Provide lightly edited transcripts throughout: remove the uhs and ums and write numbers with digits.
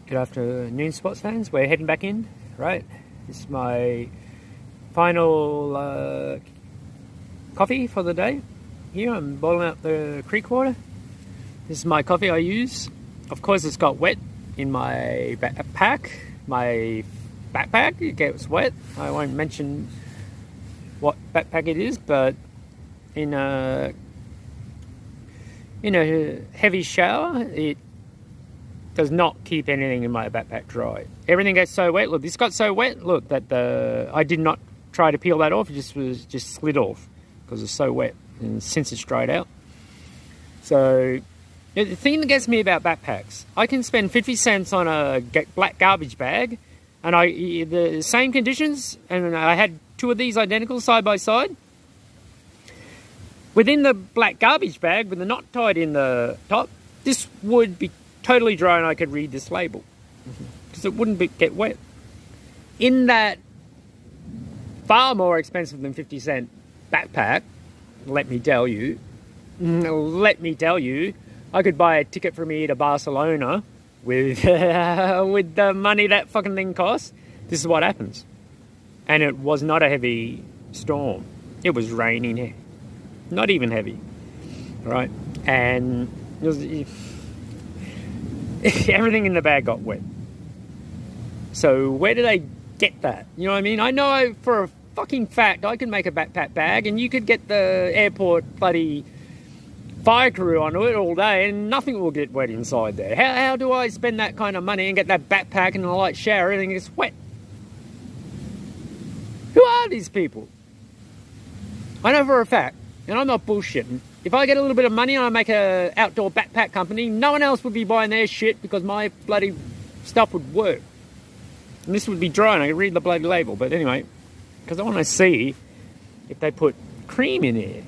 Good afternoon, sports fans. We're heading back in, right? This is my final coffee for the day. Here, I'm boiling up the creek water. This is my coffee I use. Of course, it's got wet in my backpack. My backpack, it gets wet. I won't mention what backpack it is, but in a heavy shower, it does not keep anything in my backpack dry. Everything gets so wet. Look, this got so wet. Look, that I did not try to peel that off. It just slid off because it's so wet. And since it's dried out. So the thing that gets me about backpacks, I can spend 50 cents on a black garbage bag, and the same conditions, and I had two of these identical side by side. Within the black garbage bag with the knot tied in the top, this would be totally dry and I could read this label because it wouldn't get wet. In that far more expensive than 50 cent backpack, let me tell you, I could buy a ticket from here to Barcelona with with the money that fucking thing costs. This is what happens. And it was not a heavy storm. It was raining, not even heavy, right? And it was, everything in the bag got wet. So where did I get that? You know what I mean? I know for a fucking fact I could make a backpack bag and you could get the airport bloody fire crew onto it all day and nothing will get wet inside there. How do I spend that kind of money and get that backpack and a light shower, everything gets wet? Who are these people? I know for a fact, and I'm not bullshitting, if I get a little bit of money and I make an outdoor backpack company, no one else would be buying their shit because my bloody stuff would work. And this would be dry and I could read the bloody label. But anyway, because I want to see if they put cream in here.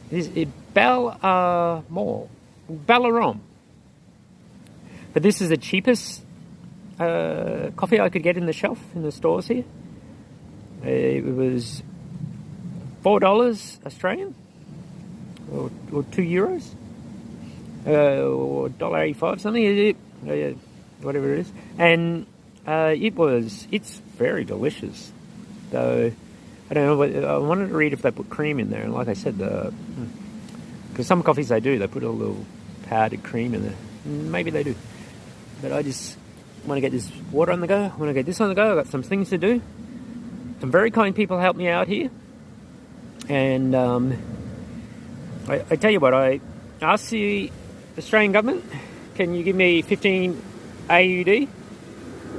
This is Ballarom. But this is the cheapest coffee I could get in the shelf in the stores here. It was $4 Australian. Or €2, or $1.85 something, whatever it is, and it's very delicious. Though I don't know. I wanted to read if they put cream in there, and like I said, because some coffees they do, they put a little powdered cream in there. Maybe they do, but I just want to get this water on the go. I want to get this on the go. I've got some things to do. Some very kind people helped me out here, and I tell you what, I asked the Australian government, can you give me 15 AUD?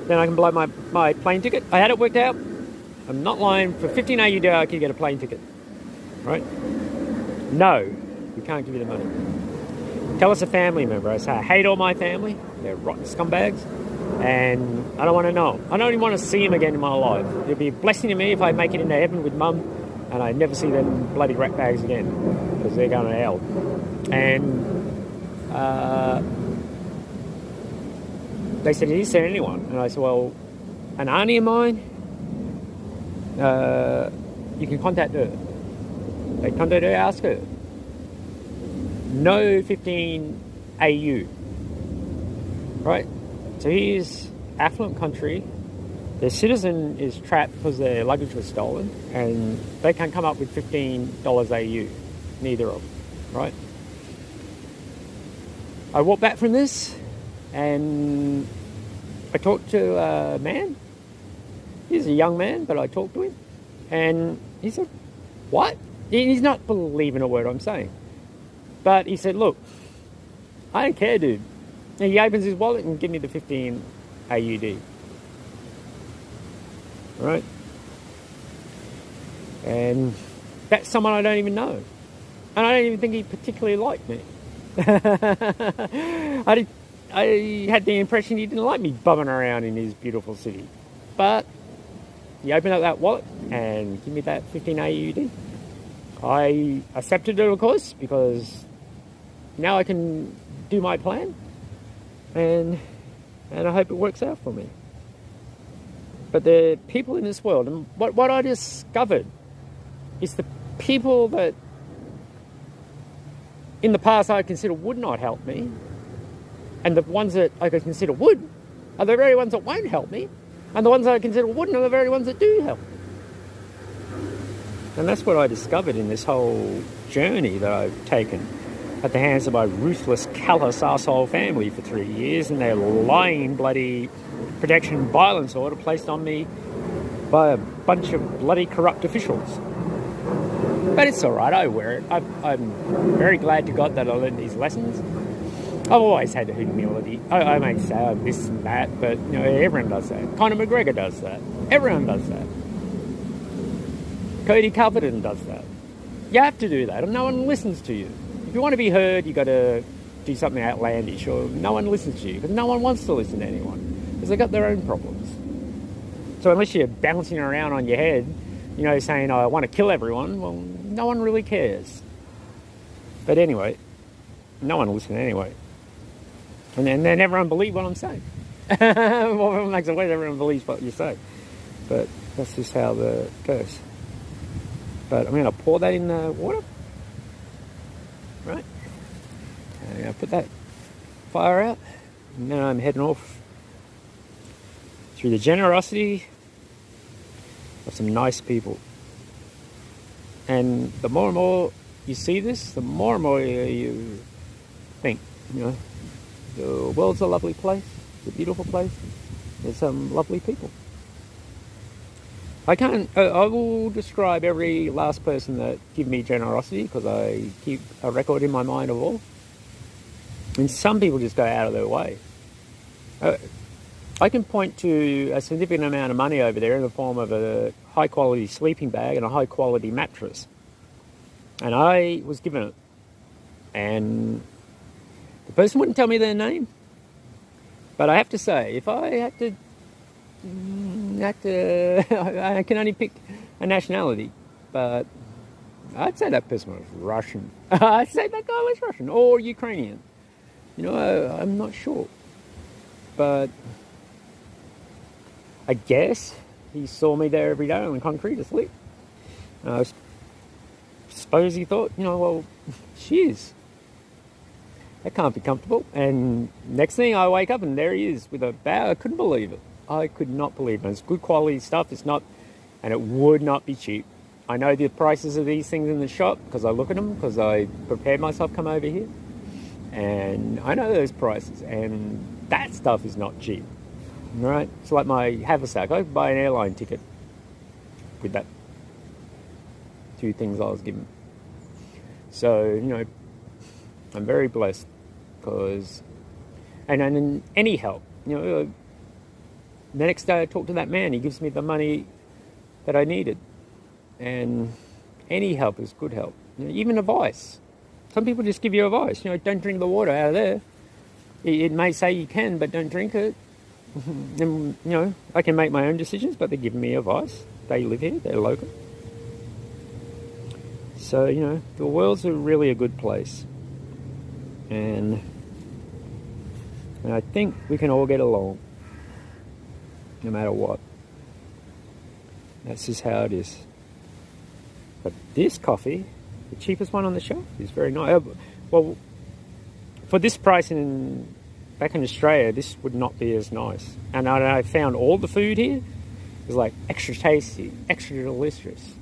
Then I can buy my plane ticket. I had it worked out. I'm not lying. For 15 AUD, I can get a plane ticket. Right? No, we can't give you the money. Tell us a family member. I say, I hate all my family. They're rotten scumbags. And I don't want to know them. I don't even want to see them again in my life. It'd be a blessing to me if I make it into heaven with Mum and I never see them bloody rat bags again because they're going to hell. And they said, is there anyone? And I said, well, an auntie of mine, you can contact her. They contact her, ask her. No 15 AU. Right? So here's affluent country. Their citizen is trapped because their luggage was stolen and they can't come up with $15 AU. Neither of them, right? I walked back from this and I talked to a man. He's a young man, but I talked to him and he said, what? He's not believing a word I'm saying. But he said, look, I don't care, dude. And he opens his wallet and gives me the 15 AUD. Right? And that's someone I don't even know. And I don't even think he particularly liked me. I had the impression he didn't like me bumming around in his beautiful city. But he opened up that wallet and gave me that 15 AUD. I accepted it, of course, because now I can do my plan. And I hope it works out for me. But the people in this world, and what I discovered is the people that in the past I consider would not help me, and the ones that I could consider would, are the very ones that won't help me, and the ones that I consider wouldn't are the very ones that do help me. And that's what I discovered in this whole journey that I've taken at the hands of my ruthless, callous arsehole family for 3 years and their lying bloody protection and violence order placed on me by a bunch of bloody corrupt officials. But it's all right, I wear it. I'm very glad to God that I learned these lessons. I've always had humility. I may say I'm this and that, but you know, everyone does that. Conor McGregor does that. Everyone does that. Cody Covington does that. You have to do that, and no one listens to you. If you want to be heard, you've got to do something outlandish, or no one listens to you, because no one wants to listen to anyone, because they've got their own problems. So unless you're bouncing around on your head, you know, saying, I want to kill everyone, well, no one really cares. But anyway, no one will listen anyway. And then everyone believes what I'm saying. Well, it makes it worse, everyone believes what you say. But that's just how it goes. But I'm going to pour that in the water. Right. I'm going to put that fire out. And then I'm heading off through the generosity of some nice people. And the more and more you see this, the more and more you think, you know, the world's a lovely place. It's a beautiful place. There's some lovely people. I will describe every last person that give me generosity, because I keep a record in my mind of all. And some people just go out of their way. I can point to a significant amount of money over there in the form of a high-quality sleeping bag and a high-quality mattress. And I was given it. And the person wouldn't tell me their name. But I have to say, if I had to I can only pick a nationality, but I'd say that person was Russian. I'd say that guy was Russian or Ukrainian. You know, I'm not sure. But I guess he saw me there every day on the concrete asleep. I suppose he thought, you know, well, cheers. That can't be comfortable. And next thing I wake up and there he is with a bag. I couldn't believe it. I could not believe it. It's good quality stuff. It's not, and it would not be cheap. I know the prices of these things in the shop because I look at them, because I prepared myself to come over here. And I know those prices, and that stuff is not cheap. Right? It's like my haversack. I could buy an airline ticket with that 2 things I was given. So, you know, I'm very blessed because, and any help, you know, the next day I talk to that man, he gives me the money that I needed. And any help is good help. You know, even advice. Some people just give you advice, you know, don't drink the water out of there. It may say you can, but don't drink it. And, you know, I can make my own decisions, but they're giving me advice. They live here, they're local. So, you know, the world's really a good place. And I think we can all get along, no matter what. That's just how it is. But this coffee, the cheapest one on the shelf, is very nice. Well, for this price back in Australia, this would not be as nice. And I found all the food here was like extra tasty, extra delicious.